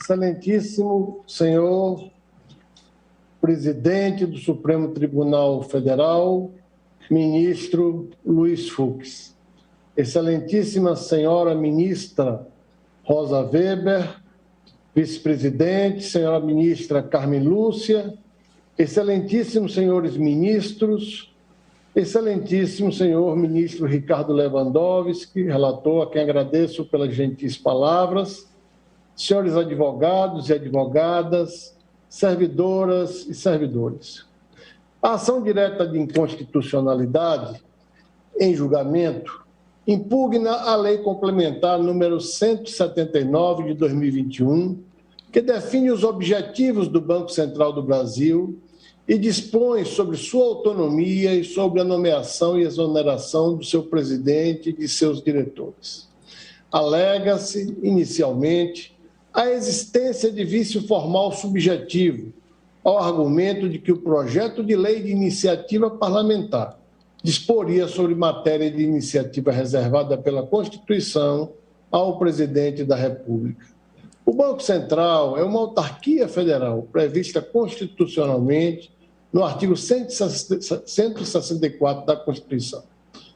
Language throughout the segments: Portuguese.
Excelentíssimo senhor presidente do Supremo Tribunal Federal, ministro Luiz Fux. Excelentíssima senhora ministra Rosa Weber, vice-presidente, senhora ministra Carmen Lúcia, excelentíssimos senhores ministros, excelentíssimo senhor ministro Ricardo Lewandowski, relator, a quem agradeço pelas gentis palavras, senhores advogados e advogadas, servidoras e servidores. A ação direta de inconstitucionalidade, em julgamento, impugna a Lei Complementar número 179 de 2021, que define os objetivos do Banco Central do Brasil e dispõe sobre sua autonomia e sobre a nomeação e exoneração do seu presidente e de seus diretores. Alega-se, inicialmente, a existência de vício formal subjetivo, ao argumento de que o projeto de lei de iniciativa parlamentar disporia sobre matéria de iniciativa reservada pela Constituição ao presidente da República. O Banco Central é uma autarquia federal prevista constitucionalmente no artigo 164 da Constituição,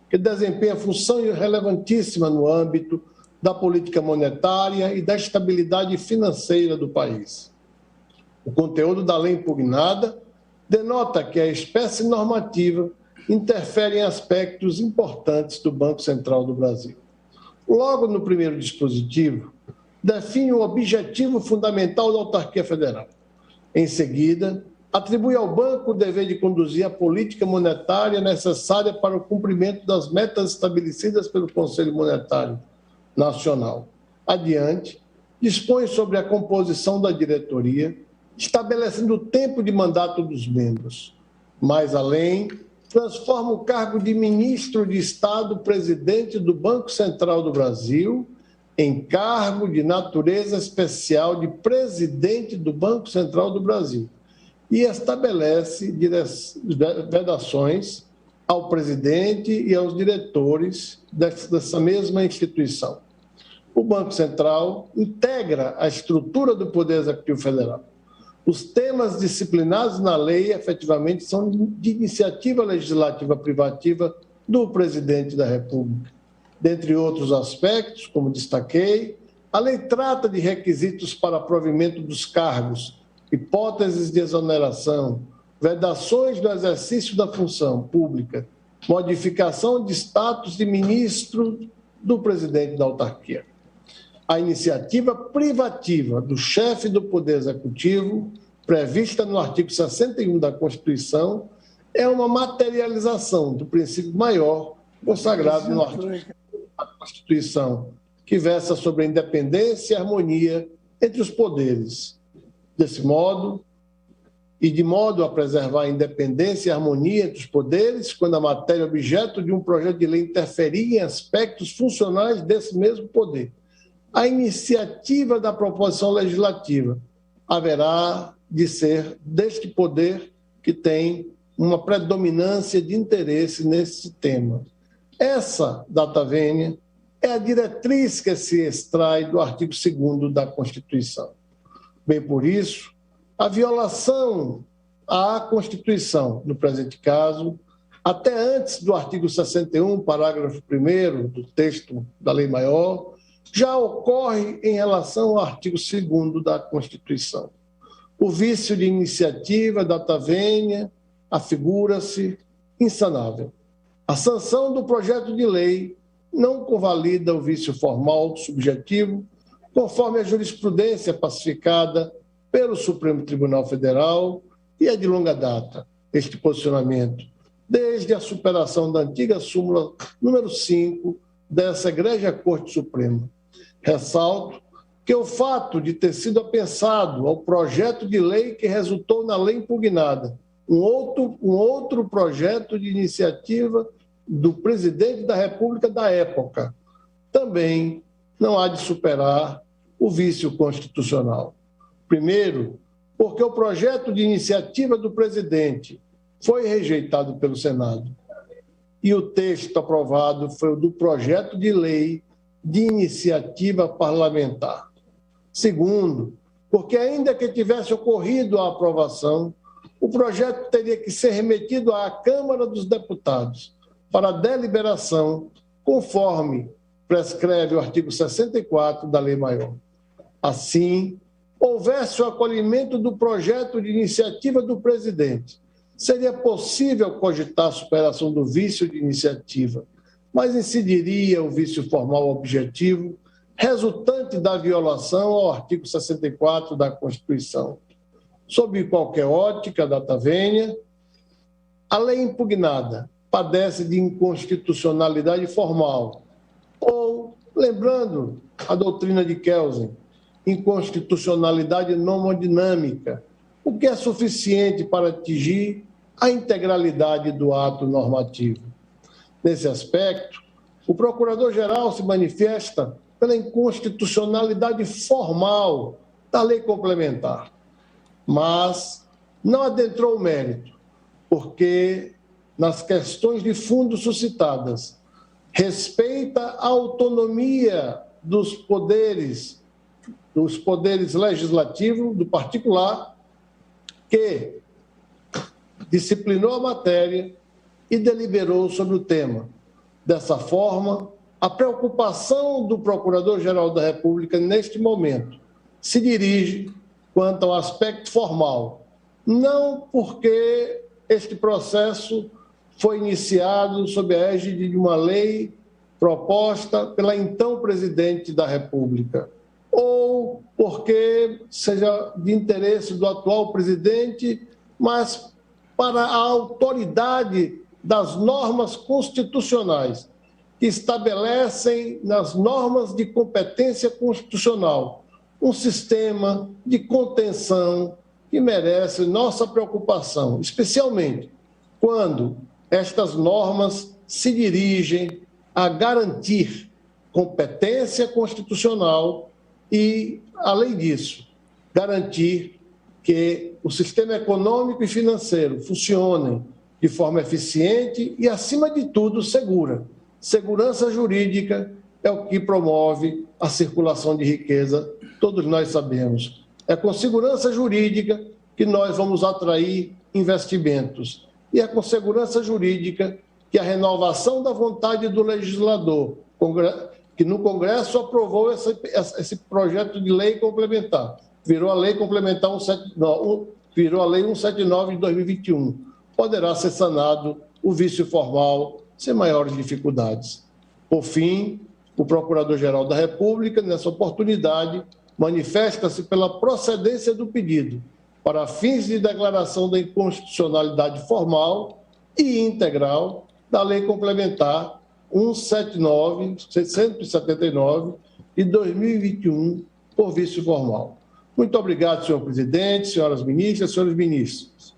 que desempenha função relevantíssima no âmbito da política monetária e da estabilidade financeira do país. O conteúdo da lei impugnada denota que a espécie normativa interfere em aspectos importantes do Banco Central do Brasil. Logo no primeiro dispositivo, define o objetivo fundamental da autarquia federal. Em seguida, atribui ao banco o dever de conduzir a política monetária necessária para o cumprimento das metas estabelecidas pelo Conselho Monetário Nacional. Adiante, dispõe sobre a composição da diretoria, estabelecendo o tempo de mandato dos membros. Mais além, transforma o cargo de ministro de Estado presidente do Banco Central do Brasil em cargo de natureza especial de presidente do Banco Central do Brasil e estabelece vedações ao presidente e aos diretores dessa mesma instituição. O Banco Central integra a estrutura do Poder Executivo Federal. Os temas disciplinados na lei, efetivamente, são de iniciativa legislativa privativa do presidente da República. Dentre outros aspectos, como destaquei, a lei trata de requisitos para provimento dos cargos, hipóteses de exoneração, vedações do exercício da função pública, modificação de status de ministro do presidente da autarquia. A iniciativa privativa do chefe do Poder Executivo, prevista no artigo 61 da Constituição, é uma materialização do princípio maior consagrado no artigo da Constituição, que versa sobre a independência e harmonia entre os poderes. Desse modo, e de modo a preservar a independência e a harmonia entre os poderes, quando a matéria objeto de um projeto de lei interferir em aspectos funcionais desse mesmo poder, a iniciativa da proposição legislativa haverá de ser deste poder que tem uma predominância de interesse nesse tema. Essa, data vênia, é a diretriz que se extrai do artigo 2º da Constituição. Bem por isso, a violação à Constituição, no presente caso, até antes do artigo 61, parágrafo 1º do texto da Lei Maior, já ocorre em relação ao artigo 2º da Constituição. O vício de iniciativa, data vênia, afigura-se insanável. A sanção do projeto de lei não convalida o vício formal subjetivo, conforme a jurisprudência pacificada pelo Supremo Tribunal Federal, e é de longa data este posicionamento, desde a superação da antiga súmula número 5 dessa egrégia Corte Suprema. Ressalto que o fato de ter sido apensado ao projeto de lei que resultou na lei impugnada, um outro projeto de iniciativa do presidente da República da época, também não há de superar o vício constitucional. Primeiro, porque o projeto de iniciativa do presidente foi rejeitado pelo Senado e o texto aprovado foi o do projeto de lei de iniciativa parlamentar. Segundo, porque ainda que tivesse ocorrido a aprovação, o projeto teria que ser remetido à Câmara dos Deputados para deliberação, conforme prescreve o artigo 64 da Lei Maior. Assim, houvesse o acolhimento do projeto de iniciativa do presidente, seria possível cogitar a superação do vício de iniciativa, mas incidiria o vício formal objetivo, resultante da violação ao artigo 64 da Constituição. Sob qualquer ótica data vênia, a lei impugnada padece de inconstitucionalidade formal, ou, lembrando a doutrina de Kelsen, inconstitucionalidade nomodinâmica, o que é suficiente para atingir a integralidade do ato normativo. Nesse aspecto, o Procurador-Geral se manifesta pela inconstitucionalidade formal da lei complementar, mas não adentrou o mérito, porque, nas questões de fundo suscitadas, respeita a autonomia dos poderes legislativos, do particular, que disciplinou a matéria e deliberou sobre o tema. Dessa forma, a preocupação do Procurador-Geral da República, neste momento, se dirige quanto ao aspecto formal, não porque este processo foi iniciado sob a égide de uma lei proposta pela então Presidente da República, ou porque seja de interesse do atual presidente, mas para a autoridade das normas constitucionais que estabelecem nas normas de competência constitucional um sistema de contenção que merece nossa preocupação, especialmente quando estas normas se dirigem a garantir competência constitucional e, além disso, garantir que o sistema econômico e financeiro funcione de forma eficiente e, acima de tudo, segura. Segurança jurídica é o que promove a circulação de riqueza, todos nós sabemos. É com segurança jurídica que nós vamos atrair investimentos. E é com segurança jurídica que a renovação da vontade do legislador, que no Congresso aprovou esse projeto de lei complementar, virou a lei complementar 179 de 2021, poderá ser sanado o vício formal sem maiores dificuldades. Por fim, o Procurador-Geral da República, nessa oportunidade, manifesta-se pela procedência do pedido para fins de declaração da inconstitucionalidade formal e integral da Lei Complementar 179 de 2021, por vício formal. Muito obrigado, senhor presidente, senhoras ministras, senhores ministros.